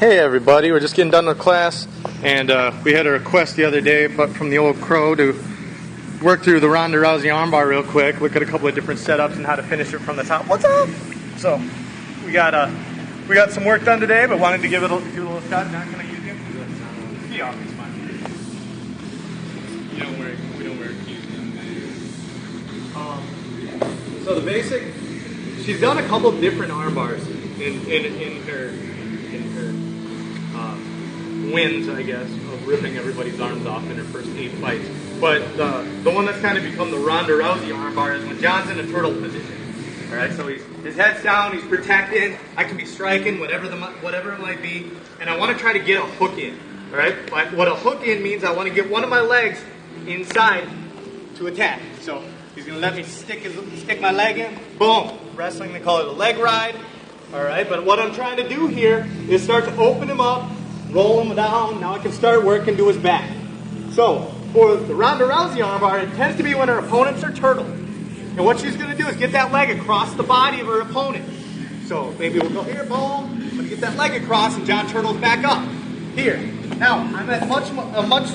Hey everybody, we're just getting done with class, and we had a request the other day from the old crow to work through the Rhonda Rousey armbar real quick, look at a couple of different setups and how to finish it from the top. What's up? So we got some work done today, but wanted to give it a little shot. Not gonna use him. Yeah, it's fine. We don't wear keys. So the basic, she's done a couple of different arm bars in her wins, I guess, of ripping everybody's arms off in her first 8 fights. But the one that's kind of become the Rhonda Rousey armbar is when John's in a turtle position. All right, so his head's down, he's protected. I can be striking, whatever it might be, and I want to try to get a hook in. All right, what a hook in means, I want to get one of my legs inside to attack. So he's going to let me stick my leg in. Boom. Wrestling, they call it a leg ride. All right, but what I'm trying to do here is start to open him up, roll him down. Now I can start working to his back. So for the Rhonda Rousey armbar, it tends to be when her opponents are turtle. And what she's going to do is get that leg across the body of her opponent. So maybe we'll go here, boom. I'm going to get that leg across, and John turtles back up. Here. Now, I'm at a much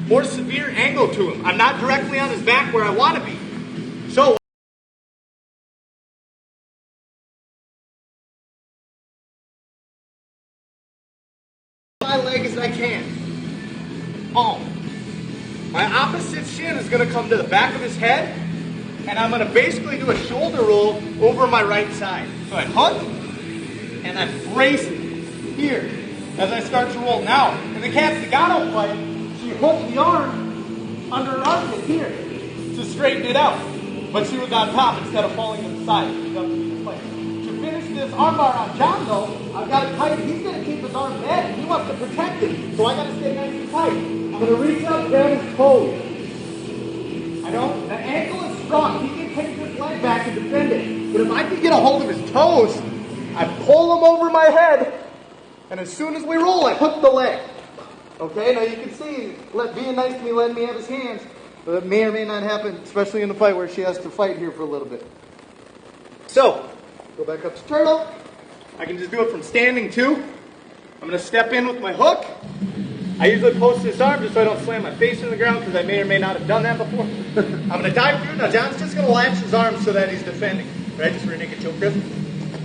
more severe angle to him. I'm not directly on his back where I want to be. So my leg as I can. Boom. My opposite shin is going to come to the back of his head, and I'm going to basically do a shoulder roll over my right side. So I hook, and I brace it here as I start to roll. Now, in the Castigato fight, she hooked the arm under her armpit here to straighten it out. But she was on top instead of falling to the side. To finish this armbar on John, though, I've got to tighten. He's going to keep his arm bent. He wants to protect it. So I got to stay nice and tight. I'm going to reach up, grab his toes. The ankle is strong. He can take his leg back and defend it. But if I can get a hold of his toes, I pull him over my head, and as soon as we roll, I hook the leg. Okay, now you can see, being nice to me, letting me have his hands, but it may or may not happen, especially in the fight where she has to fight here for a little bit. So, go back up to turtle. I can just do it from standing too. I'm going to step in with my hook. I usually post this arm just so I don't slam my face in the ground because I may or may not have done that before. I'm going to dive through. Now John's just going to latch his arms so that he's defending. Right? Just rear naked choke grip.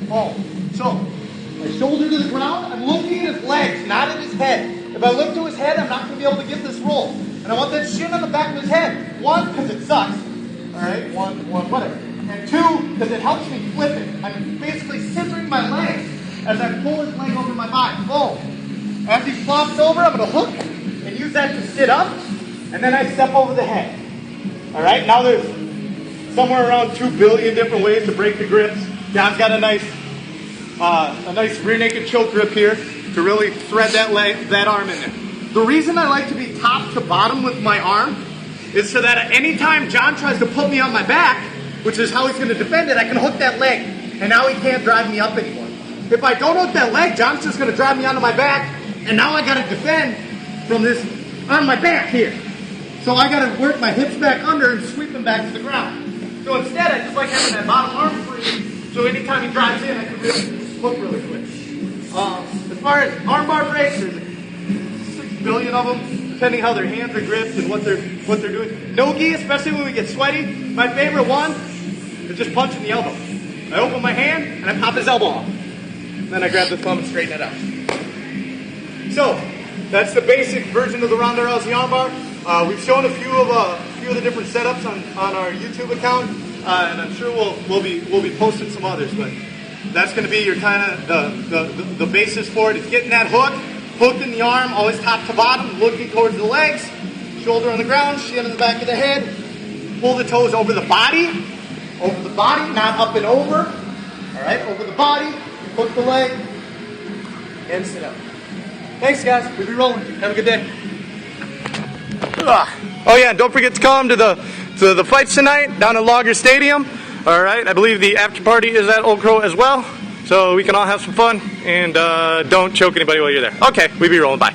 Oh. So, my shoulder to the ground. I'm looking at his legs, not at his head. If I look to his head, I'm not going to be able to get this roll. And I want that shin on the back of his head. One, because it sucks. Alright? One, whatever. And two, because it helps me flip it. I'm basically scissoring my legs as I pull his leg over my body. Boom. As he flops over, I'm going to hook and use that to sit up, and then I step over the head. All right, now there's somewhere around 2 billion different ways to break the grips. John's got a nice rear naked choke grip here to really thread that arm in there. The reason I like to be top to bottom with my arm is so that at any time John tries to put me on my back, which is how he's going to defend it, I can hook that leg, and now he can't drive me up anymore. If I don't hook that leg, John's just going to drive me onto my back, and now I got to defend from this on my back here. So I got to work my hips back under and sweep them back to the ground. So instead, I just like having that bottom arm free, so anytime he drives in, I can really hook really quick. As far as armbar breaks, there's 6 billion of them, depending how their hands are gripped and what they're doing. No-gi, especially when we get sweaty, my favorite one is just punching the elbow. I open my hand, and I pop his elbow off. Then I grab the thumb and straighten it out. So, that's the basic version of the Rhonda Rousey armbar. We've shown a few of the different setups on our YouTube account, and I'm sure we'll be posting some others. But that's going to be your kind of the basis for it. It's getting that hook in the arm, always top to bottom, looking towards the legs, shoulder on the ground, shin on the back of the head. Pull the toes over the body, not up and over. All right, over the body. Hook the leg and sit up. Thanks, guys. We'll be rolling. Have a good day. Oh yeah, don't forget to come to the fights tonight down at Logger Stadium. All right, I believe the after party is at Old Crow as well, so we can all have some fun and don't choke anybody while you're there. Okay, we'll be rolling. Bye.